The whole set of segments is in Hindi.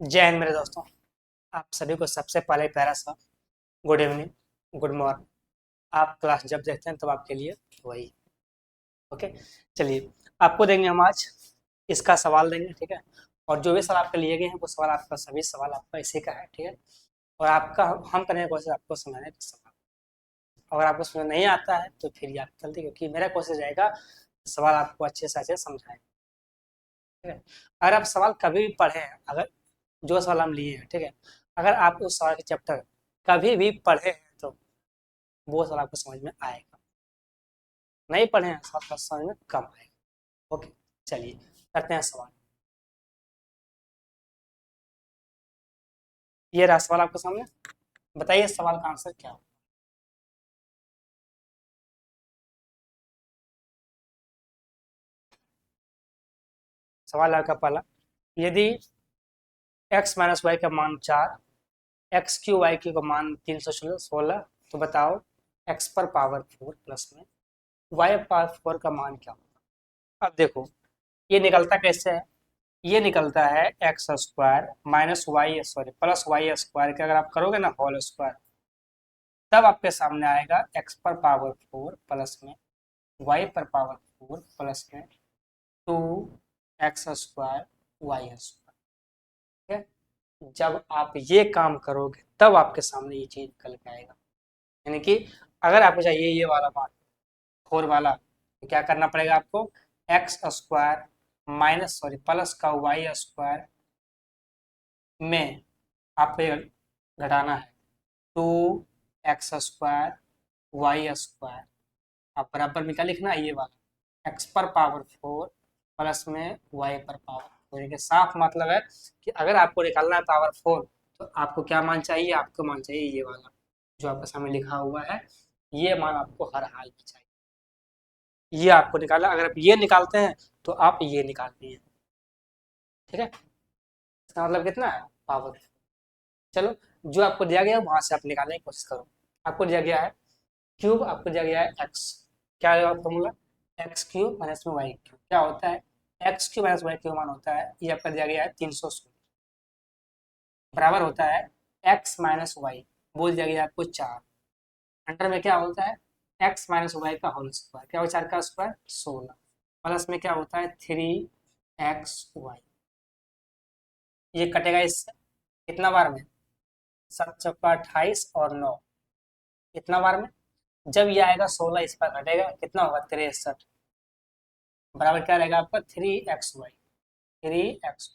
जय हिंद मेरे दोस्तों। आप सभी को सबसे पहले प्यारा सा गुड इवनिंग, गुड मॉर्निंग। आप क्लास जब देखते हैं तब आपके लिए वही। ओके, चलिए आपको देंगे हम आज इसका सवाल देंगे, ठीक है। और जो भी सवाल आपके लिए गए हैं वो सवाल आपका, सभी सवाल आपका इसी का है, ठीक है। और आपका हम करने की कोशिश आपको समझाने का सवाल। अगर आपको समझ नहीं आता है तो फिर ये आप गलती, क्योंकि मेरा कोशिश रहेगा सवाल आपको अच्छे से अच्छे समझाएं, ठीक है। अगर आप सवाल कभी भी पढ़े हैं, अगर जो सवाल हम लिए हैं, ठीक है, अगर आप उस सवाल के चैप्टर कभी भी पढ़े हैं तो वो सवाल आपको समझ में आएगा। नहीं पढ़े हैं सवाल का समझ में कम आएगा। ओके, चलिए करते हैं सवाल। ये रहा सवाल आपके सामने। बताइए सवाल का आंसर क्या हो। सवाल आपका पहला, यदि x माइनस वाई का मान 4, एक्स क्यू वाई क्यू का मान 316, तो बताओ x पर पावर 4 प्लस में y पावर 4 का मान क्या होगा। अब देखो ये निकलता कैसे है। ये निकलता है X square minus Y, sorry plus Y square के अगर आप करोगे ना होल स्क्वायर, तब आपके सामने आएगा एक्स पर पावर 4 प्लस में वाई पर पावर 4 प्लस में 2x स्क्वायर वाई स्क्वायर, ठीक है। जब आप ये काम करोगे तब आपके सामने ये चीज निकल के आएगा। यानी कि अगर आपको चाहिए ये वाला मान 4 वाला, तो क्या करना पड़ेगा आपको, x square minus, sorry plus का वाई स्क्वायर में आपको ये घटाना है 2x स्क्वायर वाई स्क्वायर। अब बराबर में क्या लिखना है, ये वाला x पर पावर 4 प्लस में y पर पावर 4। के साफ मतलब है कि अगर आपको निकालना है पावर 4 तो आपको क्या मान चाहिए, आपको मान चाहिए ये वाला जो आपके सामने लिखा हुआ है। ये मान आपको हर हाल में चाहिए। ये आपको निकालना, अगर आप ये निकालते हैं तो आप ये निकालते हैं, ठीक है। इसका मतलब कितना है, पावर। चलो, जो आपको दिया गया है वहां से आप निकालने की कोशिश करो। आपको दिया गया है क्यूब, आपको दिया गया है एक्स। क्या है फॉर्मूला, एक्स क्यूब माइनस में वाई क्यूब क्या होता है, X cube minus Y cube मान होता है, ये आपका दिया गया है 316, बराबर होता है एक्स माइनस वाई, बोल दिया गया आपको 4, अंडर में क्या होता है एक्स माइनस वाई का होल स्क्वायर, क्या होता है 4 का स्क्वायर 16, प्लस में क्या होता है 3xy। ये कटेगा इससे कितना बार में, 7 चौका 28 और 9, कितना बार में, जब ये आएगा 16 इस पर घटेगा कितना होगा 63, बराबर क्या रहेगा आपका 3xy, 3xy।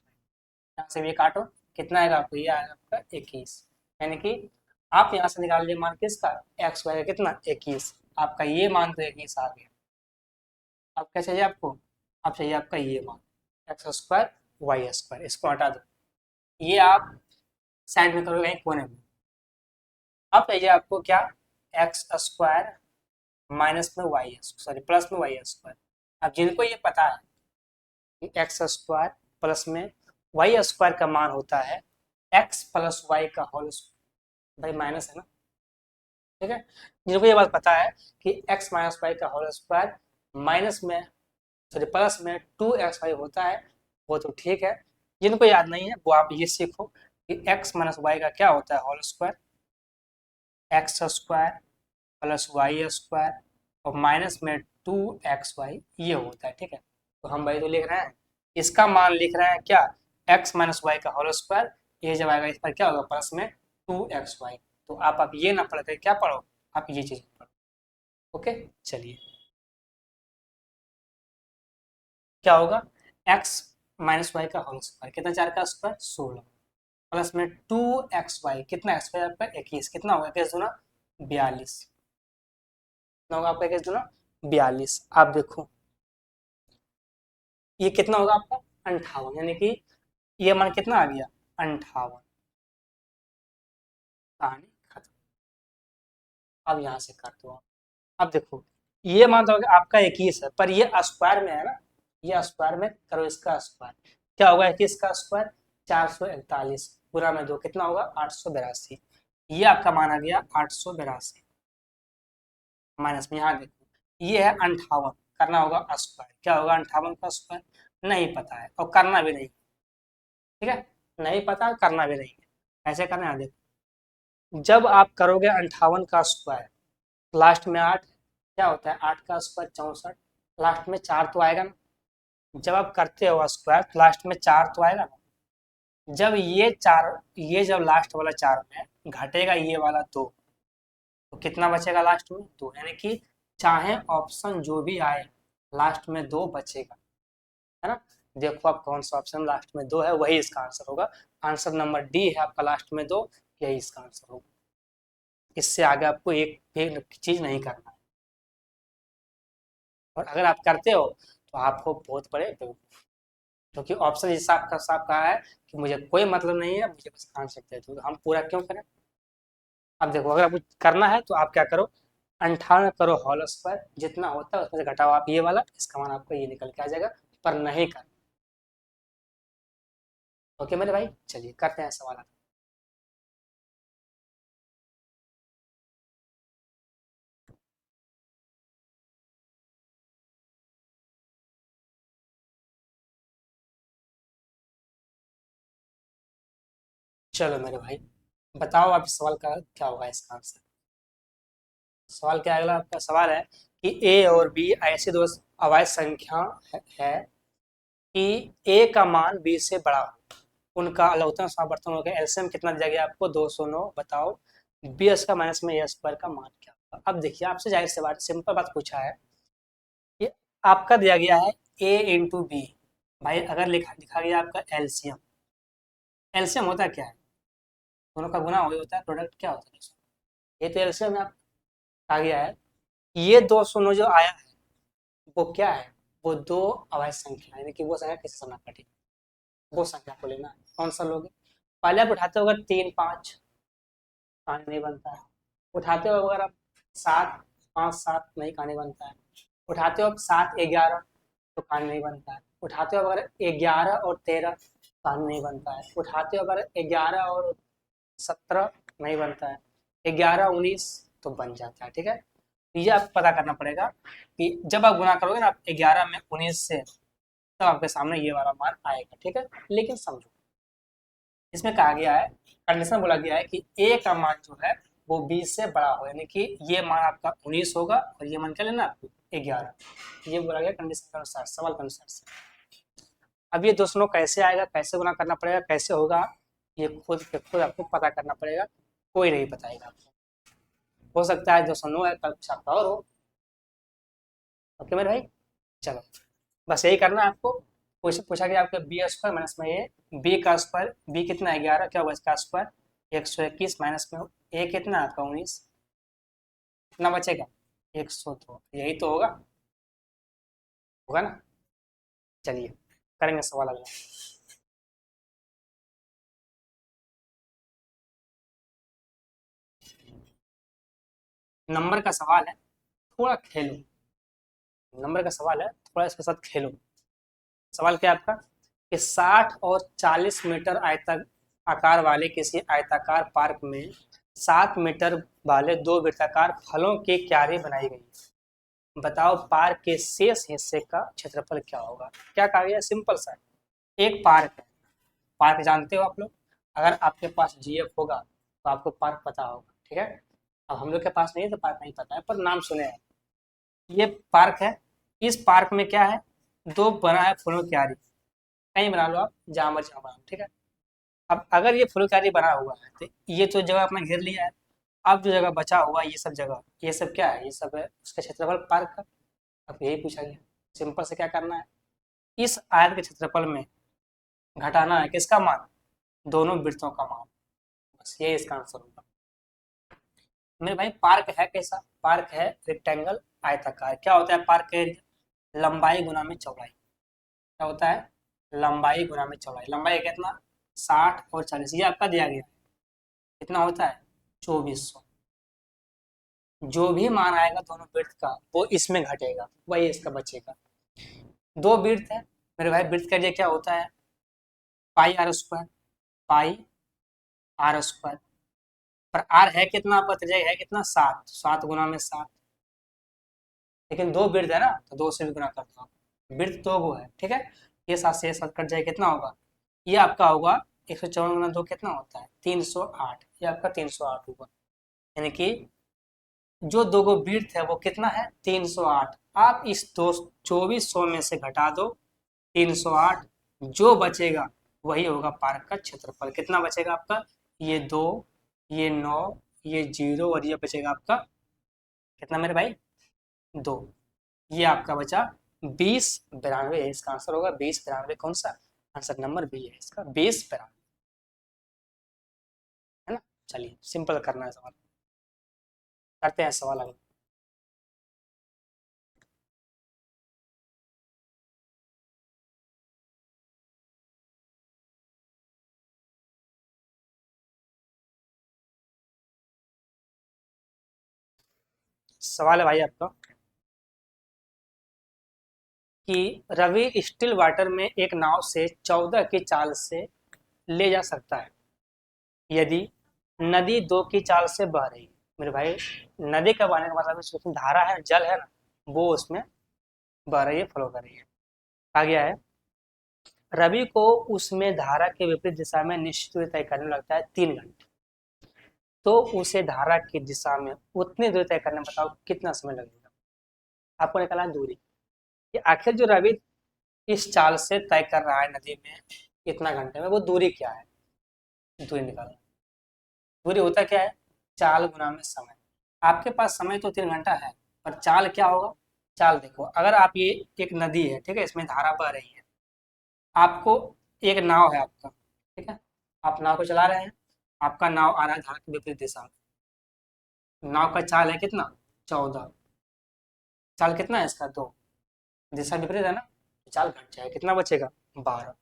यहाँ से भी काटो, कितना आएगा आपको, ये आएगा आपका 21। यानी कि आप यहाँ से निकाल लिए मान किसका, एक्स वाई का कितना 21, आपका ये मान तो 21 आ गया। अब क्या चाहिए आपको, अब चाहिए आपका ये मान एक्स स्क्वायर वाई स्क्वायर, इसको हटा दो, ये आप साइड में करोगे कहीं कोने में। अब चाहिए आपको क्या, एक्स स्क्वायर माइनस में वाई, सॉरी प्लस में वाई स्क्वायर। अब जिनको ये पता है कि एक्स स्क्वायर प्लस में वाई स्क्वायर का मान होता है एक्स प्लस वाई का होल, भाई माइनस है ना, ठीक है। जिनको ये बात पता है कि एक्स माइनस वाई का होल स्क्वायर माइनस में, सॉरी प्लस में 2xy होता है, वो तो ठीक है। जिनको याद नहीं है वो आप ये सीखो कि एक्स माइनस वाई का क्या होता है whole square, X square plus Y square और माइनस में 2xy ये होता है, ठीक है। तो हम भाई तो लिख रहे हैं, इसका मान लिख रहे हैं क्या, x माइनस वाई का होल स्क्वायर, ये जब आएगा इस पर क्या होगा प्लस में 2xy। तो आप ये ना पढ़ कर क्या पढ़ो, आप ये चीज पढ़ो। ओके, चलिए क्या होगा, x माइनस वाई का होल स्क्वायर कितना, 4 का स्क्वायर 16 प्लस में 2xy, कितना एक्स वाई आपका 21, कितना होगा 21 दूना 42, कितना होगा आपका 21 दूना 42। आप देखो ये कितना होगा आपका 58, यानी कि ये मान कितना आ गया 58, कहानी खत्म। अब यहाँ से कर दो आप। अब देखो ये मान तो आपका 21 है, पर ये स्क्वायर में है ना, ये स्क्वायर में करो इसका स्क्वायर, क्या होगा 21 का स्क्वायर 441, पूरा में दो कितना होगा 882, ये आपका मान आ गया 882, माइनस में यहाँ देखो ये है 58, करना होगा स्क्वायर, क्या होगा 58 का स्क्वायर, नहीं पता है और करना भी नहीं, ठीक है। नहीं पता, करना भी नहीं है। ऐसे करना है, देखो, जब आप करोगे 58 का स्क्वायर, लास्ट में 8, क्या होता है 8 का स्क्वायर 64, लास्ट में 4 तो आएगा ना। जब आप करते हो स्क्वायर तो लास्ट में 4 तो आएगा ना। जब ये 4, ये जब लास्ट वाला 4 में घटेगा ये वाला 2, तो कितना बचेगा लास्ट में 2, यानी कि चाहे ऑप्शन जो भी आए लास्ट में 2 बचेगा, है ना। देखो आप कौन सा ऑप्शन लास्ट में 2 है, वही इसका आंसर होगा। आंसर नंबर डी है आपका लास्ट में 2, यही इसका आंसर होगा। इससे आगे आपको एक भी चीज नहीं करना है, और अगर आप करते हो तो आपको बहुत बड़े बेवकूफ, क्योंकि ऑप्शन इस साफ का साफ कहा है कि मुझे कोई मतलब नहीं है, मुझे बस आंसर दे दो, तो हम पूरा क्यों करें। अब देखो, अगर आपको करना है तो आप क्या करो, 58 करो होल स्क्वायर, जितना होता है उसमें से घटाओ आप ये वाला, इसका मान आपको ये निकल के आ जाएगा, पर नहीं कर। ओके मेरे भाई, चलिए करते हैं सवाल। चलो मेरे भाई, बताओ आप इस सवाल का क्या होगा इसका आंसर। सवाल क्या है, अगला आपका सवाल है कि ए और बी ऐसी दो अवैध संख्या है कि ए का मान बी से बड़ा हो, उनका लघुत्तम समावर्तन हो गया, एलसीएम कितना दिया गया आपको 209, बताओ बी स्क्वायर माइनस में ए स्क्वायर का मान क्या होगा। अब देखिए, आपसे जाहिर सी बात, सिंपल बात पूछा है कि आपका दिया गया है ए इंटू बी। भाई अगर लिखा लिखा गया आपका एलसीएम, एलसीएम होता क्या है, दोनों का गुना वही होता है, प्रोडक्ट क्या होता है। ये तो एलसीएम में आप आ गया है। ये 209 जो आया है वो क्या है, वो दो अवैध संख्या है, यानी कि वो संख्या किसी से ना कटे, वो संख्या को लेना है। कौन सा लोगे, पहले आप उठाते हो अगर 3 5, कहानी नहीं बनता है। उठाते हो अगर आप 7 5 7, नहीं कहानी बनता है। उठाते हो आप 7 11, तो कहानी नहीं बनता है। उठाते हो अगर 11 और 13, कहानी नहीं बनता है। उठाते हो अगर 11 और 17, नहीं बनता है। 11 19 तो बन जाता है, ठीक है। ये आपको पता करना पड़ेगा कि जब आप गुना करोगे ना 11 में 19 से, तब आपके सामने ये वाला मान आएगा, ठीक है। लेकिन समझो, इसमें कहा गया है, कंडीशन बोला गया है कि ए का मान जो है वो 20 से बड़ा हो, यानी कि ये मान आपका 19 होगा और ये मान क्या लेना आपको 11, ये बोला गया कंडीशन के अनुसार, सवाल के अनुसार से। अब ये दोस्तों कैसे आएगा, कैसे गुना करना पड़ेगा, कैसे होगा, ये खुद के खुद आपको पता करना पड़ेगा, कोई नहीं बताएगा आपको। हो सकता है 209 है, कल कुछ आपका और हो। ओके मेरे भाई, चलो, बस यही करना है आपको। क्वेश्चन पूछा गया आपका बी स्क्वायर माइनस में ए, बी का स्क्वायर, बी कितना है 11, क्या होगा इसका स्क्वायर 121, माइनस में ए कितना है आपका 19, कितना बचेगा 102, यही तो होगा, होगा ना। चलिए करेंगे सवाल अगला। नंबर का सवाल है, थोड़ा खेलो, नंबर का सवाल है, थोड़ा इसके साथ खेलो। सवाल क्या है आपका कि 60 और 40 मीटर आयता आकार वाले किसी आयताकार पार्क में 7 मीटर वाले दो वृत्ताकार फलों की क्यारी बनाई गई, बताओ पार्क के शेष हिस्से का क्षेत्रफल क्या होगा। क्या कहा गया, सिंपल सा है। एक पार्क है, पार्क जानते हो आप लोग, अगर आपके पास जीएफ होगा तो आपको पार्क पता होगा, ठीक है। अब हम लोग के पास नहीं है तो पार्क नहीं पता है, पर नाम सुने हैं। ये पार्क है, इस पार्क में क्या है, दो बना है फूलों की क्यारी, कहीं बना लो आप, जहाँ मर्जी वहाँ बना लो, ठीक है। अब अगर ये फूलों की क्यारी बना हुआ है तो ये तो जगह अपना घेर लिया है। अब जो जगह बचा हुआ है, ये सब जगह, ये सब क्या है, ये सब है उसका क्षेत्रफल पार्क का। अब यही पूछा गया, सिंपल से क्या करना है, इस आयत के क्षेत्रफल में घटाना है किसका मान, दोनों वृत्तों का मान, बस ये इसका आंसर होगा। मेरे भाई पार्क है कैसा, पार्क है रेक्टेंगल, आयताकार। क्या होता है पार्क का एरिया, लंबाई गुना में चौड़ाई। क्या होता है, लंबाई गुना में चौड़ाई। लंबाई कितना 60 और 40, ये आपका दिया गया है, कितना होता है 2400। जो भी मान आएगा दोनों वृत्त का वो इसमें घटेगा, वही इसका बचेगा। दो वृत्त है मेरे भाई, वृत्त का एरिया क्या होता है pi are square, pi are square. पर आर है कितना आपका, त्रिज्या है कितना 7, 7 गुना में 7। लेकिन दो वृत्त है ना, तो 2 से भी गुना करता हूँ, वृत्त दो वो है, ठीक है। ये 7 से 7 कट जाए, कितना होगा, ये आपका होगा 154 गुना 2 कितना होता है 308, ये आपका 308 हुआ। यानी कि जो दो गो बीट है वो कितना है 308। आप इस दो 2400 में से घटा दो 308, जो बचेगा वही होगा पार्क का क्षेत्रफल। कितना बचेगा आपका, ये 2, ये 9, ये 0 और ये बचेगा आपका कितना मेरे भाई 2। ये आपका बचा 2092 है, इसका आंसर होगा 2092। कौन सा आंसर, नंबर बी है इसका 2092, है ना। चलिए सिंपल करना है सवाल, करते हैं सवाल अगला। सवाल है भाई आपका कि रवि स्टिल वाटर में एक नाव से 14 की चाल से ले जा सकता है यदि नदी 2 की चाल से बह रही है। मेरे भाई नदी का बहने का मतलब उसमें धारा है, जल है ना, वो उसमें बह रही है, फ्लो कर रही है। आ गया है, रवि को उसमें धारा के विपरीत दिशा में निश्चित दूरी तय करने लगता है 3 घंटे। तो उसे धारा की दिशा में उतनी दूरी तय करने में बताओ कितना समय लगेगा। आपको निकालना है दूरी, कि आखिर जो रवि इस चाल से तय कर रहा है नदी में इतना घंटे में, वो दूरी क्या है। दूरी निकालना, दूरी होता क्या है, चाल गुना में समय। आपके पास समय तो 3 घंटा है, पर चाल क्या होगा। चाल देखो, अगर आप ये एक नदी है, ठीक है, इसमें धारा बह रही है, आपको एक नाव है आपका, ठीक है, आप नाव को चला रहे हैं, आपका नाव आ रहा है धारा के विपरीत दिशा में। नाव का चाल है कितना 14, चाल कितना है इसका 2, दिशा विपरीत है ना, तो चाल घट जाएगा, कितना बचेगा 12।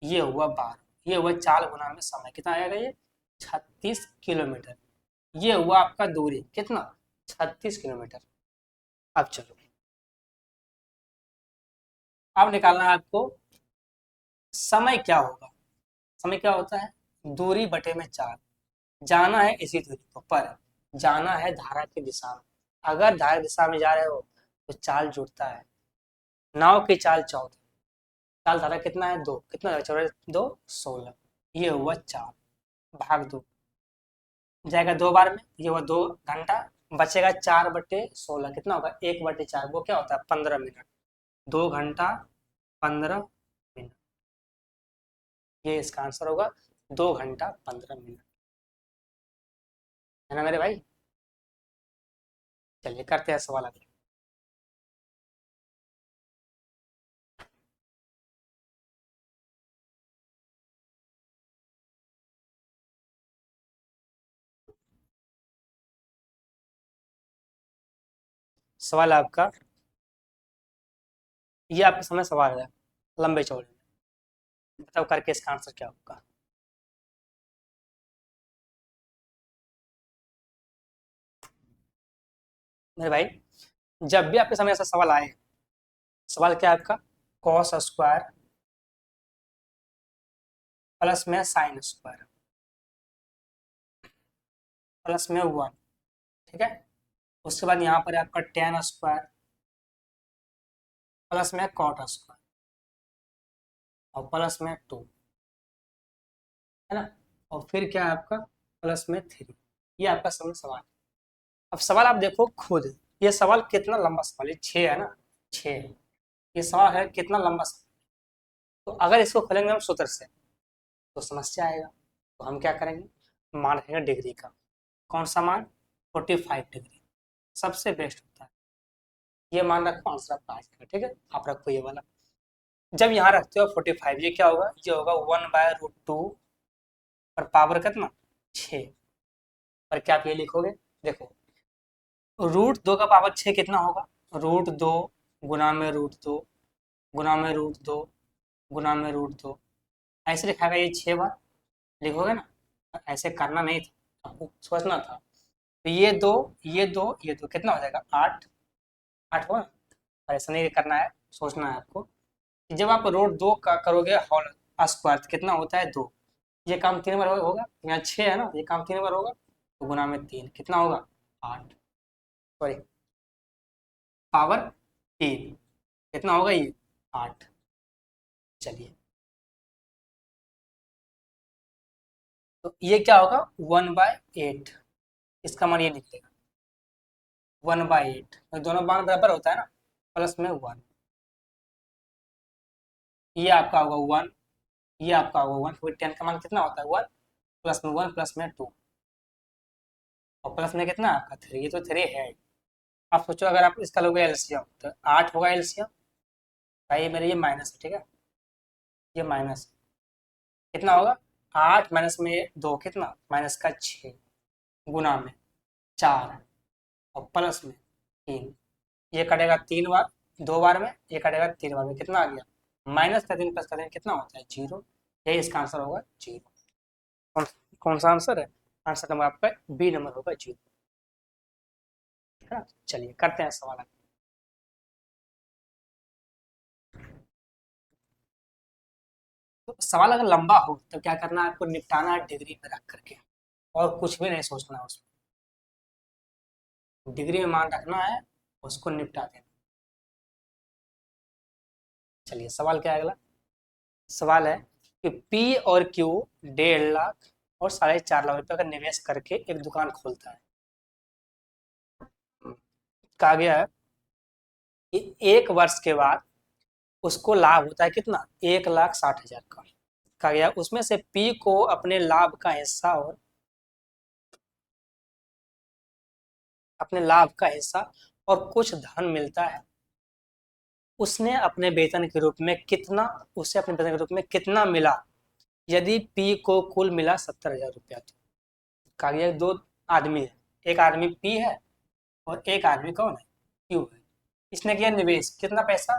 ये हुआ 12, ये हुआ चाल गुना में समय, कितना आएगा ये 36 किलोमीटर। ये हुआ आपका दूरी कितना 36 किलोमीटर। अब चलो, अब निकालना है आपको समय क्या होगा। समय क्या होता है, दूरी बटे में चाल। जाना है इसी दूरी को, पर जाना है धारा की दिशा में। अगर धारा दिशा में जा रहे हो तो चाल जुड़ता है। नाव की चाल 14, चाल धारा कितना है 2, कितना 2 16, ये हुआ 4 भाग 2, जाएगा 2 बार में, ये हुआ 2 घंटा, बचेगा 4/16, कितना होगा 1/4, वो क्या होता है 15 मिनट। 2 घंटा 15 मिनट, ये इसका आंसर होगा 2 घंटा 15 मिनट, है ना मेरे भाई। चलिए करते हैं सवाल अगला। सवाल है आपका, ये आपके सामने सवाल है लंबे चौड़े, बताओ करके इसका आंसर क्या होगा। मेरे भाई जब भी आपके सामने ऐसा सवाल आए, सवाल क्या है आपका, कॉस स्क्वायर प्लस में साइन स्क्वायर प्लस में 1, ठीक है। उसके बाद यहाँ पर है आपका टेन स्क्वायर प्लस में कॉट स्क्वायर और प्लस में 2, है ना। और फिर क्या है आपका प्लस में 3। ये आपका समय सवाल है। अब सवाल आप देखो खुद, ये सवाल कितना लंबा सवाल है, 6 है ना, 6। ये सवाल है कितना लंबा सवाल। तो अगर इसको खोलेंगे हम सूत्र से तो समस्या आएगा। तो हम क्या करेंगे, मान रखेंगे डिग्री का। कौन सा मान, 45 डिग्री सबसे बेस्ट होता है। ये मान रखो, आंसर आपका आ जाएगा, ठीक है। आप रखो ये वाला, जब यहाँ रखते हो 45, ये क्या होगा, ये होगा 1/√2 और पावर कितना 6। और क्या आप ये लिखोगे, देखो √2 का पावर 6 कितना होगा, √2 गुना में √2 गुना में √2 गुना में √2, ऐसे लिखा गया, ये 6 बार लिखोगे ना। ऐसे करना नहीं था, आपको सोचना था। तो ये दो, ये दो, ये दो, कितना हो जाएगा 8, 8 हुआ। और ऐसा नहीं करना है, सोचना है आपको कि जब आप √2 का करोगे होल स्क्वायर तो कितना होता है 2। ये काम 3 बार होगा, यहाँ 6 है ना, ये काम 3 बार होगा, तो गुना में 3 कितना होगा 8, सॉरी पावर 3, कितना होगा ये 8। चलिए तो ये क्या होगा 1/8, इसका मान ये निकलेगा 1/8, दोनों मान बराबर होता है ना, प्लस में 1, ये आपका होगा 1, ये आपका होगा 1, क्योंकि 10 का मान कितना होता है 1, प्लस में 1 प्लस में 2, और प्लस में कितना आपका 3, ये तो 3 है। आप सोचो अगर आप इसका लोगे एलसीएम तो 8 होगा एलसीएम, भाई मेरे ये माइनस है, ठीक है, ये माइनस कितना होगा 8 माइनस में 2 कितना माइनस का 6, गुना में 4, और प्लस में 3, ये कटेगा 3 बार, 2 बार में, ये कटेगा 3 बार में, कितना आ गया माइनस का 3 प्लस का 3 कितना होता है 0, यही इसका आंसर होगा 0। कौन कौन सा आंसर है, आंसर नंबर आपका बी नंबर होगा 0, है ना। चलिए करते हैं सवाल आगे। तो सवाल अगर लंबा हो तो क्या करना है आपको, निपटाना है डिग्री में रख करके, और कुछ भी नहीं सोचना है उसमें, डिग्री में मान रखना है, उसको निपटा देना। चलिए सवाल क्या है अगला, सवाल है कि पी और क्यू 1.5 लाख और 4.5 लाख रुपए का निवेश करके एक दुकान खोलता है। कहा गया है कि 1 वर्ष के बाद उसको लाभ होता है कितना 1,60,000 का। कहा गया उसमें से पी को अपने लाभ का हिस्सा और अपने लाभ का हिस्सा और कुछ धन मिलता है, उसने अपने वेतन के रूप में कितना उसे अपने वेतन के रूप में कितना मिला यदि पी को कुल मिला 70,000 रुपया। तो कहा गया दो आदमी है, एक आदमी पी है और एक आदमी कौन है क्यू है। इसने किया निवेश, कितना पैसा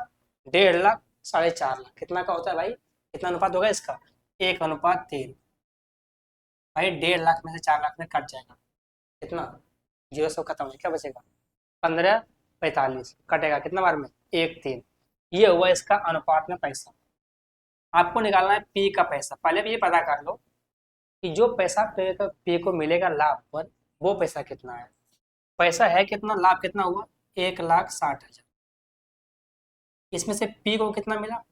1.5 लाख 4.5 लाख, कितना का होता है भाई, कितना अनुपात होगा इसका 1:3। भाई 1.5 लाख में से 4 लाख में कट जाएगा, कितना 0 से खत्म है, क्या बचेगा 15/45, कटेगा कितना बार में 1/3, ये हुआ इसका अनुपात में पैसा। आपको निकालना है पी का पैसा, पहले भी ये पता कर लो कि जो पैसा पी को मिलेगा लाभ पर वो पैसा कितना है, पैसा है कितना, लाभ कितना हुआ 1,60,000, इसमें से पी को कितना मिला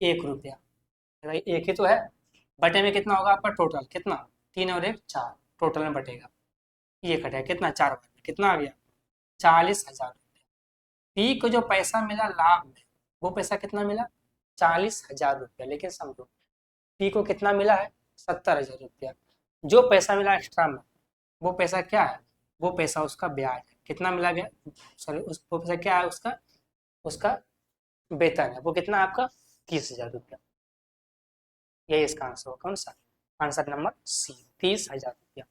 1 रुपया, भाई एक ही तो है, बटे में कितना होगा आपका टोटल कितना 3 और 1 4, टोटल में बटेगा, ये कटेगा कितना 4 बार में, कितना आ गया 40,000 रुपया। पी को जो पैसा मिला लाभ में वो पैसा कितना मिला 40,000 रुपया, लेकिन समझो पी को कितना मिला है 70,000 रुपया, जो पैसा मिला एक्स्ट्रा में वो पैसा क्या है, वो पैसा उसका ब्याज है, कितना मिला गया सॉरी उस वो पैसा क्या है उसका, उसका वेतन है, वो कितना है आपका 30,000 रुपया, यही इसका आंसर होगा, कौन सा आंसर नंबर सी 30,000 रुपया।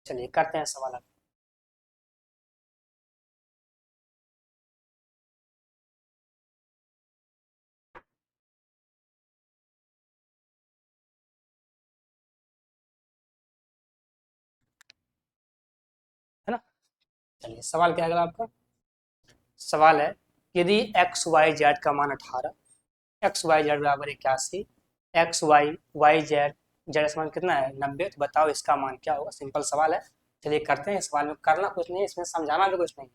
चलिए करते हैं सवाल अब। है ना। चलिए सवाल क्या है अगला आपका, सवाल है यदि एक्स वाई जेड का मान 18, एक्स वाई जेड बराबर 81, X Y Y Z Z का मान कितना है 90, तो बताओ इसका मान क्या होगा, सिंपल सवाल है। चलिए करते हैं, इस सवाल में करना कुछ नहीं है, इसमें समझाना भी कुछ नहीं है,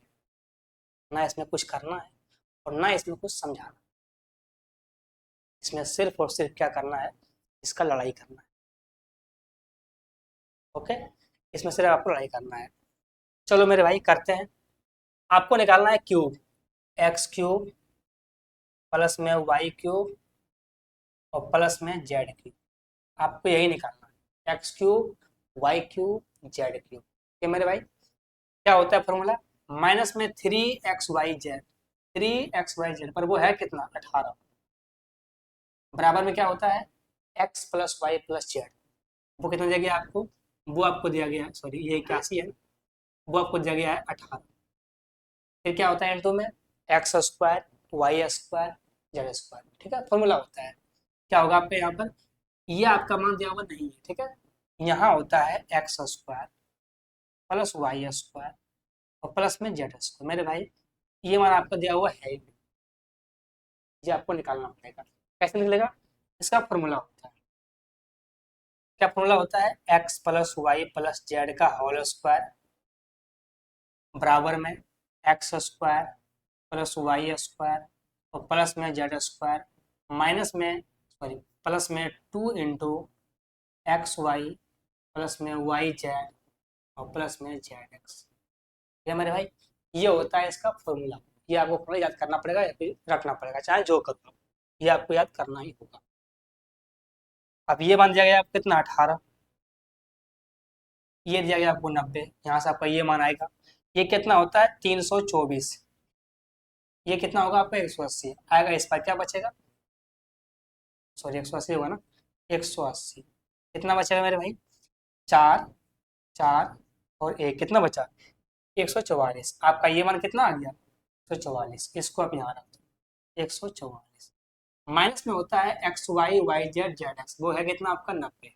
ना इसमें कुछ करना है और ना इसमें कुछ समझाना, इसमें सिर्फ और सिर्फ क्या करना है, इसका लड़ाई करना है। ओके, इसमें सिर्फ आपको लड़ाई करना है। चलो मेरे भाई करते हैं, आपको निकालना है क्यूब, एक्स क्यूब प्लस में वाई क्यूब और प्लस में जेड क्यूब, आपको यही निकालना है X cube Y cube Z cube. ये मेरे भाई क्या होता है फॉर्मूला, माइनस में 3xyz, 3xyz पर वो है कितना 18, बराबर में क्या होता है x plus Y plus Z, वो कितना दिया गया आपको, वो आपको दिया गया है सॉरी ये 81 है, वो आपको दिया गया है 18, फिर क्या होता है इनटू में X square Y square Z square, ठीक है फॉर्मूला होता है। क्या होगा आपका यहाँ पर, ये आपका मान दिया हुआ नहीं है, ठीक है, यहाँ होता है X square plus Y square और प्लस में जेड स्क्वायर। मेरे भाई ये मान आपका दिया हुआ है ही नहीं, ये आपको निकालना पड़ेगा, कैसे निकलेगा, इसका फॉर्मूला होता है, क्या फॉर्मूला होता है X plus Y plus Z का होल स्क्वायर बराबर में X square plus Y square और प्लस में जेड स्क्वायर माइनस में सॉरी प्लस में 2 × XY प्लस में YZ और प्लस में ZX। ठीक है मेरे भाई, ये होता है इसका फॉर्मूला। ये आपको फॉर्मूला याद करना पड़ेगा या फिर रखना पड़ेगा, चाहे जो कर लो, ये आपको याद करना ही होगा। अब ये बन जाएगा आप कितना 18, ये दिया गया आपको 90, यहाँ से आपका ये मान आएगा। ये कितना होता है 324, ये कितना होगा आपका 180 आएगा। इस पर क्या बचेगा, सॉरी 180 होगा ना, 180 कितना बचेगा मेरे भाई, 4 4 और 1 कितना बचा 144। आपका ये मान कितना आ गया 144, इसको आप यहाँ रख दो 144। माइनस में होता है XY YZ ZX, वो है कितना आपका 90।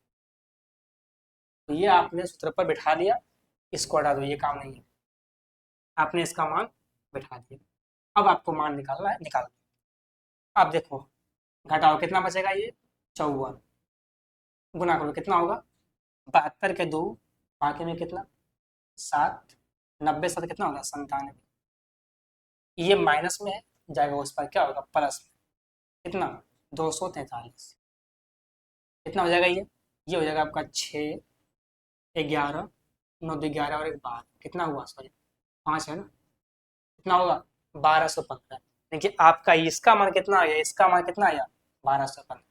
तो ये आपने सूत्र पर बिठा दिया, इसको हटा दो, ये काम नहीं है, आपने इसका मान बिठा दिया। अब आपको मान निकालना है, निकाल दो। अब देखो घटाओ कितना बचेगा, ये 54, गुना करो कितना होगा 72 के 2, बाकी में कितना 7, 90 7 कितना होगा 97। ये माइनस में है, जाएगा उस पर क्या होगा प्लस में, कितना 243। कितना हो जाएगा ये हो जाएगा आपका 6 11 9 2 11 और 1 12, कितना हुआ सॉरी 5 है ना, कितना होगा 1215। देखिए आपका इसका मान कितना आया, इसका मान कितना आया 1215।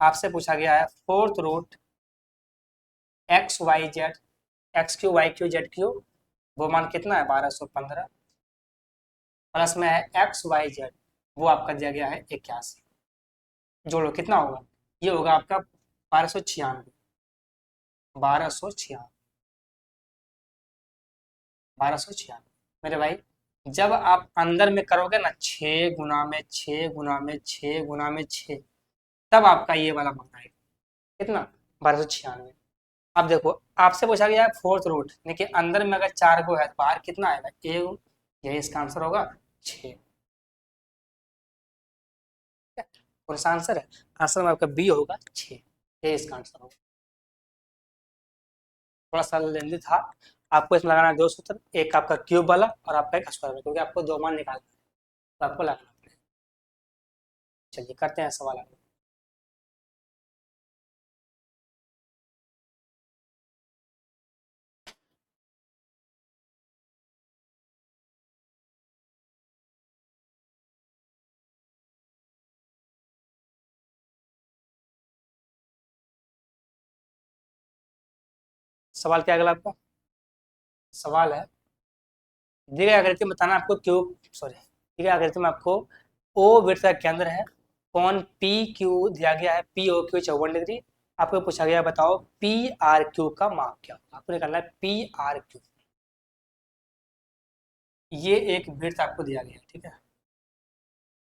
आपसे पूछा गया है fourth root XYZ XQ YQ ZQ, वो मान कितना है 1215, प्लस में है XYZ, वो आपका दिया गया है 81। जोड़ो कितना होगा, ये होगा आपका 1296, 1296, 1296 मेरे भाई। जब आप अंदर में करोगे ना 6 × 6 × 6 × 6, तब आपका ये वाला मान आएगा कितना 1296। अब देखो आपसे पूछा गया है फोर्थ रूट, देखिए अंदर में अगर 4 को है तो बाहर कितना आएगा एक, यही इसका आंसर होगा 6। कौन सा आंसर है, आंसर में आपका बी होगा 6, यही इसका आंसर होगा। थोड़ा सा लेंदी था, आपको इसमें लगाना है 2 सूत्र, एक आपका क्यूब वाला और आपका एक स्क्वायर वाला, क्योंकि आपको 2 मान निकालना है तो आपको लगाना पड़ेगा। चलिए करते हैं सवाल आगे। सवाल क्या अगला आपका सवाल है, दी गई आकृति में बताना आपको क्यूब, सॉरी दी गई आकृति में आपको ओ वृत्त का केंद्र है, कोण पी क्यू दिया गया है, पी ओ क्यू 54 डिग्री। आपको पूछा गया बताओ पी आर क्यू का माप क्या होगा, आपको निकालना है पी आर क्यू। ये एक वृत्त आपको दिया गया है, ठीक है,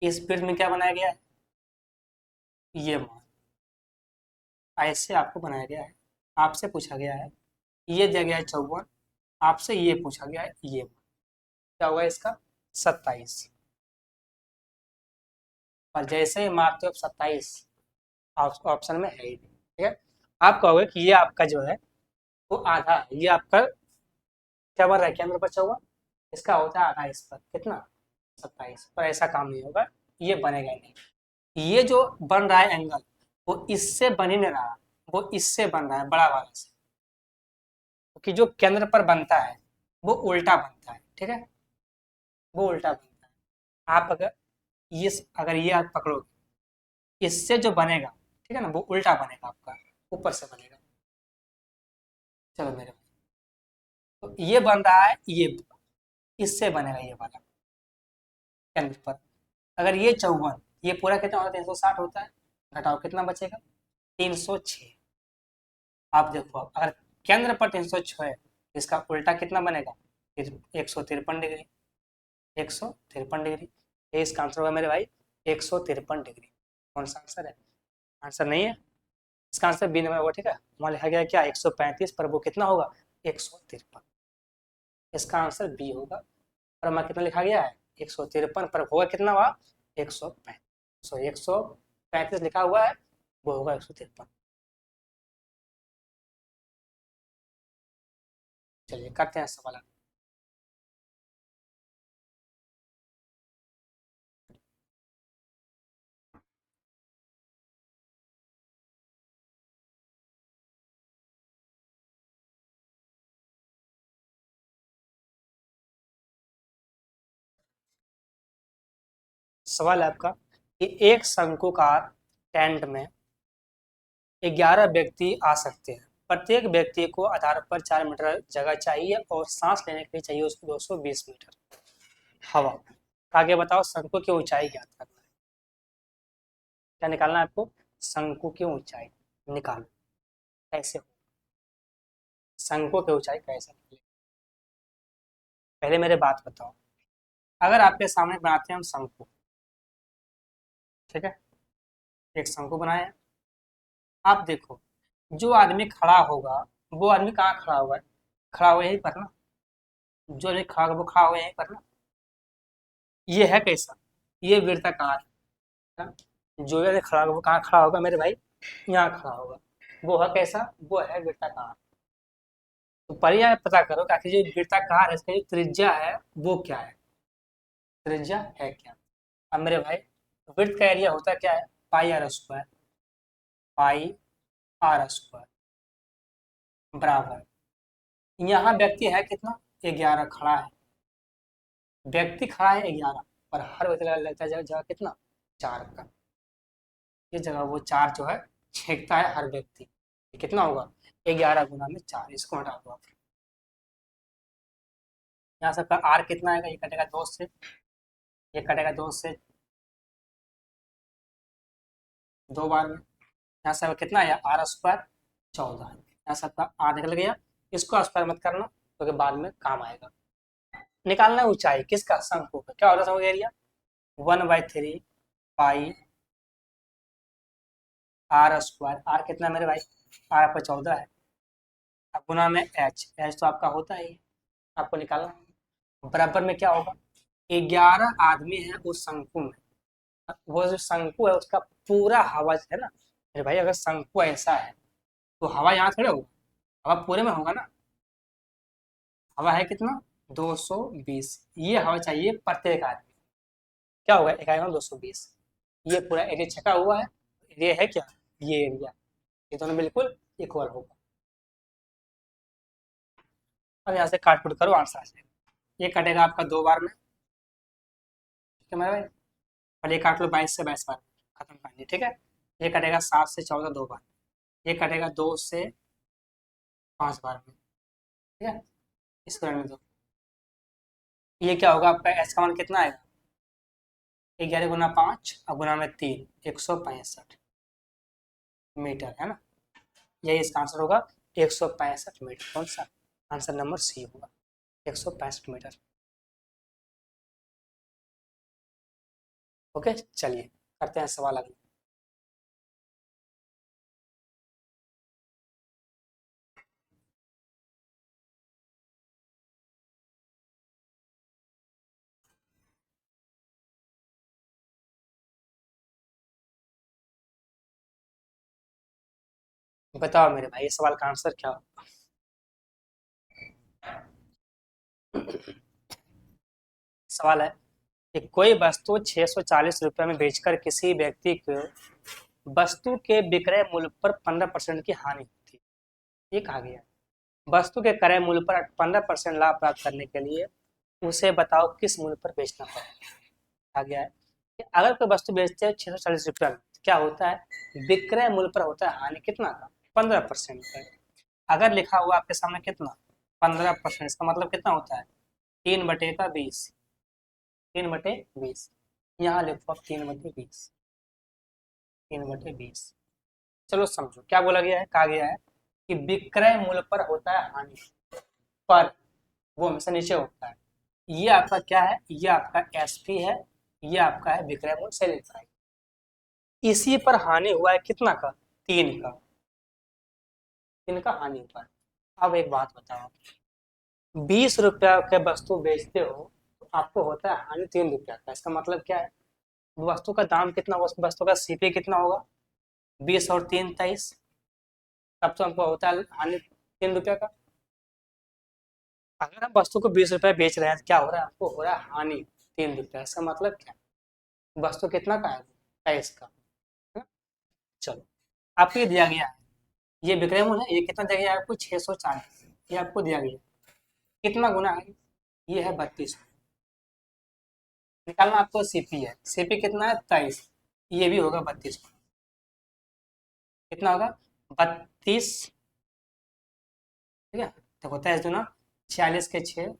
इस वृत्त में क्या बनाया गया है, ये मान ऐसे आपको बनाया गया है। आपसे पूछा गया है, ये दिया गया है 54, आपसे ये पूछा गया है ये मान, क्या होगा इसका 27। और जैसे ही मारते हो 27, ऑप्शन में है ही नहीं, ठीक है। आप कहोगे कि ये आपका जो है वो आधा है, ये आपका क्या बन रहा है केंद्र पर 54, इसका होता है आधा इस पर कितना 27, पर ऐसा काम नहीं होगा, ये बनेगा ही नहीं। ये जो बन रहा है एंगल, वो इससे बन ही नहीं रहा, वो इससे बन रहा है बड़ा वाला से, क्योंकि जो केंद्र पर बनता है वो उल्टा बनता है, ठीक है, वो उल्टा बनता है। आप अगर ये आप पकड़ोगे, इससे जो बनेगा, ठीक है ना, वो उल्टा बनेगा आपका, ऊपर से बनेगा। चलो मेरे, तो ये बन रहा है ये, इससे बनेगा ये वाला केंद्र पर। अगर ये 54, ये पूरा कितना होता है 360 होता है, घटाओ कितना बचेगा 306। आप देखो अगर केंद्र पर 306 है, इसका उल्टा कितना बनेगा फिर 153 डिग्री, 153 डिग्री, ये इसका आंसर होगा मेरे भाई 153 डिग्री। कौन सा आंसर है, आंसर नहीं है, इसका आंसर बी नंबर होगा, ठीक है। वहां लिखा गया क्या 135, पर वो कितना होगा 153, इसका आंसर बी होगा। और हमारा कितना लिखा गया है 153, पर होगा कितना हुआ 135, 135 लिखा हुआ है, वो होगा 153। चलिए करते हैं सवाल। सवाल है आपका कि एक शंकुकार टेंट में 11 व्यक्ति आ सकते हैं। प्रत्येक व्यक्ति को आधार पर 4 मीटर जगह चाहिए और सांस लेने के लिए चाहिए उसको 220 मीटर हवा। आगे बताओ शंकु की ऊंचाई ज्ञात करना है। क्या निकालना है आपको? शंकु की ऊंचाई निकालो। कैसे हो? शंकु की ऊंचाई कैसे निकले? पहले मेरे बात बताओ। अगर आपके सामने बनाते हैं हम शंकु, ठीक है, एक शंकु बनाया। आप देखो, जो आदमी खड़ा होगा वो आदमी कहाँ खड़ा हुआ है? खड़ा हुआ यहीं पर ना। जो आदमी खड़ा होगा वो खड़ा हुआ यहीं पर ना। ये है कैसा? ये वृत्ताकार है। जो आदमी खड़ा होगा वो कहाँ खड़ा होगा मेरे भाई? यहाँ खड़ा होगा। वो है कैसा? वो है वृत्ताकार। तो पहले आप पता करो कि आखिर जो वृत्ताकार है इसका जो त्रिज्या है वो क्या है? त्रिज्या है क्या? अब मेरे भाई, वृत्त का एरिया होता क्या है? Pi are square. Pi are square बराबर, यहाँ व्यक्ति है कितना? 11 खड़ा है। व्यक्ति खड़ा है 11, पर हर व्यक्ति लगता है जगह कितना? 4 का। ये जगह वो 4 जो है छेकता है हर व्यक्ति। ये कितना होगा? 11 गुना में 4। इसको हटा दो आप। यहाँ सबका आर कितना आएगा? ये कटेगा 2 से, ये कटेगा 2 से 2 बार में। यहाँ सब कितना आया? R square 14। यहाँ सबका आर निकल गया। इसको स्क्वायर मत करना क्योंकि बाद में काम आएगा। निकालना है ऊंचाई किसका? शंकु का। क्या होता है शंकु area? 1/3 pi are square. R कितना है मेरे भाई? आर आपका 14 है। अब गुना में एच। एच तो आपका होता ही है, आपको निकालना है। बराबर में क्या होगा? 11 आदमी है उस शंकु में। वो जो शंकु है उसका पूरा हवा है ना मेरे भाई। अगर शंकु ऐसा है तो हवा यहाँ थोड़े होगा, हवा पूरे में होगा ना। हवा है कितना? 220। ये हवा चाहिए प्रत्येक आदमी। क्या होगा? एक आएगा 220। ये पूरा एरिया छका हुआ है। एरिया है क्या? ये एरिया। ये दोनों बिल्कुल इक्वल होगा। अब यहाँ से काट कुट करो आंसर से। ये कटेगा आपका 2 बार में, ठीक है मेरे भाई। और ये काट लो 22 से 22 बार में, खत्म कहानी, ठीक है। ये कटेगा 7 से 14 2 बार। ये कटेगा 2 से 5 बार में, ठीक है। इसको रहने दो। ये क्या होगा आपका? एच का मान कितना आएगा? 11 गुना 5 और गुना में 3, 165 मीटर है ना। यही इसका आंसर होगा, 165 मीटर। कौन सा? आंसर नंबर सी होगा, 165 मीटर। ओके, चलिए करते हैं सवाल अगला। बताओ मेरे भाई, इस सवाल का आंसर क्या होगा? सवाल है कि कोई वस्तु 640 रुपये में बेचकर किसी व्यक्ति को वस्तु के विक्रय मूल्य पर 15% की हानि होती है। ये कहा गया है। वस्तु के क्रय मूल्य पर 15% लाभ प्राप्त करने के लिए उसे बताओ किस मूल्य पर बेचना पड़ेगा। कहा गया है कि अगर कोई वस्तु बेचते हैं 640 रुपये में, क्या होता है? विक्रय मूल्य पर होता है हानि कितना का? 15% का। अगर लिखा हुआ आपके सामने कितना? 15%। इसका मतलब कितना होता है? 3/20। 3/20। यहाँ लिखो आप 3/20। 3/20। चलो समझो क्या बोला गया है। कहा गया है कि विक्रय मूल्य पर होता है हानि, पर वो हमेशा नीचे होता है। ये आपका क्या है? ये आपका एसपी है। ये आपका है विक्रय मूल्य, सेलिंग प्राइस। इसी पर हानि हुआ है कितना का? 3 का। 3 का हानि हुआ है। अब एक बात बताओ, 20 रुपया के वस्तु बेचते हो तो आपको होता है हानि 3 रुपया का। इसका मतलब क्या है? वस्तु का दाम कितना, वस्तु का सीपी कितना होगा? 20 और 3 23। तब तो हमको होता है हानि 3 रुपया का। अगर हम वस्तु को 20 रुपया बेच रहे हैं तो क्या हो रहा है? आपको हो रहा है हानि 3 रुपया। इसका मतलब क्या? वस्तु कितना का है? 23 का है? चलो, आपको ये दिया गया है, ये विक्रय मूल्य है। ये कितना दिया गया है आपको? 640। ये आपको दिया गया है। कितना गुना है? ये है 32। निकालना आपको सीपी है। सीपी कितना है? 23। ये भी होगा 32। कितना होगा? 32। ठीक है, तो होता है 2 46 के 6,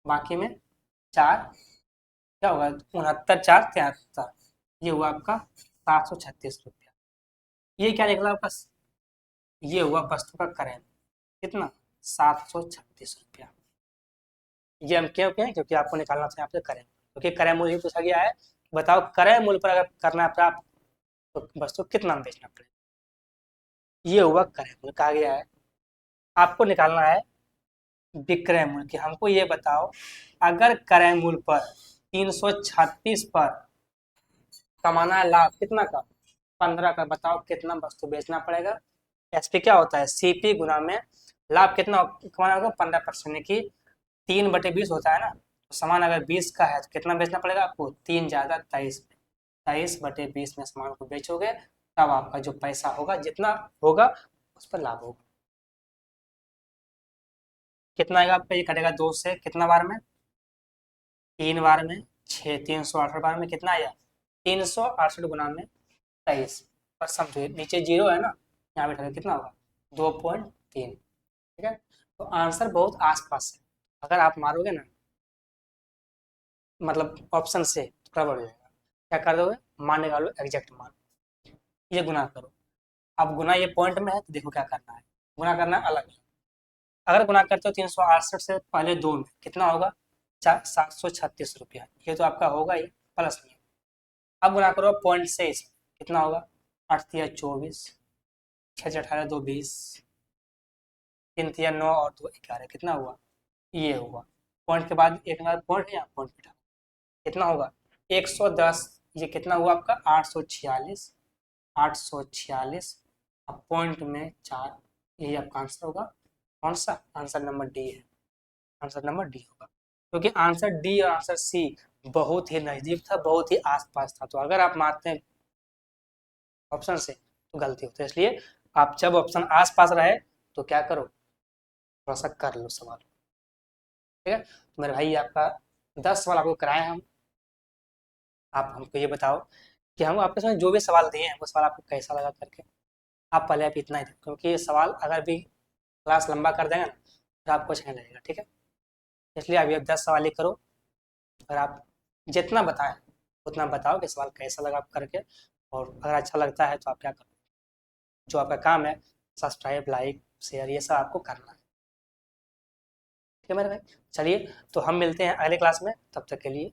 बाकी में 4, क्या होगा? 69 4 73। ये हुआ आपका 736 रुपया। ये क्या निकला आपका? ये हुआ वस्तु का क्रय। कितना? 736 रुपया। ये हम क्यों कहें? क्योंकि आपको निकालना था आपसे क्रय, क्योंकि क्रय मूल्य ही पूछा गया है। बताओ क्रय मूल्य पर अगर करना है प्राप्त तो वस्तु कितना में बेचना पड़ेगा। ये हुआ क्रय मूल्य। कहा गया है आपको निकालना है विक्रय मूल्य की। हमको ये बताओ अगर क्रय मूल्य पर 336 पर कमाना है लाभ कितना का? 15 का। बताओ कितना वस्तु बेचना पड़ेगा? एसपी क्या होता है? सीपी गुना में लाभ कितना कमाना होगा? 15%। की 3/20 होता है ना, तो सामान अगर 20 का है तो कितना बेचना पड़ेगा आपको? 3 ज्यादा 23। 23/20 में सामान को बेचोगे तब आपका जो पैसा होगा जितना होगा उस पर लाभ होगा। कितना आएगा आपका? ये कटेगा 2 से कितना बार में? 3 बार में 6, 368 बार में कितना आया? 368 गुना में 23। पर समझो नीचे जीरो है ना, यहाँ बैठा कितना होगा? 2.3। ठीक है, तो आंसर बहुत आसपास है। अगर आप मारोगे ना मतलब ऑप्शन से तो गड़बड़ हो जाएगा। क्या कर दोगे? मान निकालो एग्जैक्ट मान, ये गुना करो। अब गुना ये पॉइंट में है तो देखो क्या करना है। गुना करना है अलग। अगर गुना करते हो 368 से पहले 2 में कितना होगा? 736 रुपया। ये तो आपका होगा ही प्लस में। अब गुना करो पॉइंट से इसमें कितना होगा? 8×3 = 24, 6×8 = 2 20, 3×3 = 9 और 2 11। कितना हुआ? ये हुआ। पॉइंट के बाद एक बार पॉइंट है, यहाँ पॉइंट बिठा कितना होगा? 110। ये कितना हुआ आपका? 846। 846 अब पॉइंट में 4। यही आपका आंसर होगा। कौन सा? आंसर नंबर डी है। आंसर नंबर डी होगा, क्योंकि आंसर डी और आंसर सी बहुत ही नजदीक था, बहुत ही आसपास था। तो अगर आप मानते हैं ऑप्शन से तो गलती होती है। इसलिए आप जब ऑप्शन आसपास रहे तो क्या करो? थोड़ा सा कर लो सवाल। ठीक है, तो मेरे भाई आपका 10 सवाल आपको कराए हम। आप हमको ये बताओ कि हम आपके सामने जो भी सवाल दिए हैं वो सवाल आपको कैसा लगा करके। आप पहले आप इतना ही देखो, क्योंकि ये सवाल अगर भी क्लास लंबा कर देंगे ना तो आपको अच्छा नहीं लगेगा। ठीक है, इसलिए अभी आप 10 सवाल ही करो और आप जितना बताएं उतना बताओ कि सवाल कैसा लगा आप करके। और अगर अच्छा लगता है तो आप क्या करो, जो आपका काम है सब्सक्राइब लाइक शेयर ये सब आपको करना है। ठीक है मेरे भाई, चलिए तो हम मिलते हैं अगले क्लास में, तब तक के लिए